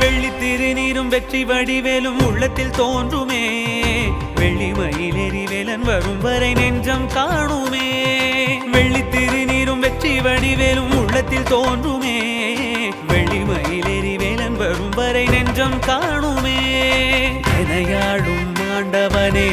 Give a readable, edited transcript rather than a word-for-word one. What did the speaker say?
வெள்ளி திருநீரும் வெற்றி வடிவேலும் உள்ளத்தில் தோன்றுமே வெள்ளி மயிலேறி வேலன் வரும் வரை நெஞ்சம் காணுமே வெள்ளி திருநீரும் வெற்றி வடிவேலும் உள்ளத்தில் தோன்றுமே வெள்ளி மயிலேறி வேலன் வரும் வரை நெஞ்சம் காணுமே எனையாடும் ஆண்டவனே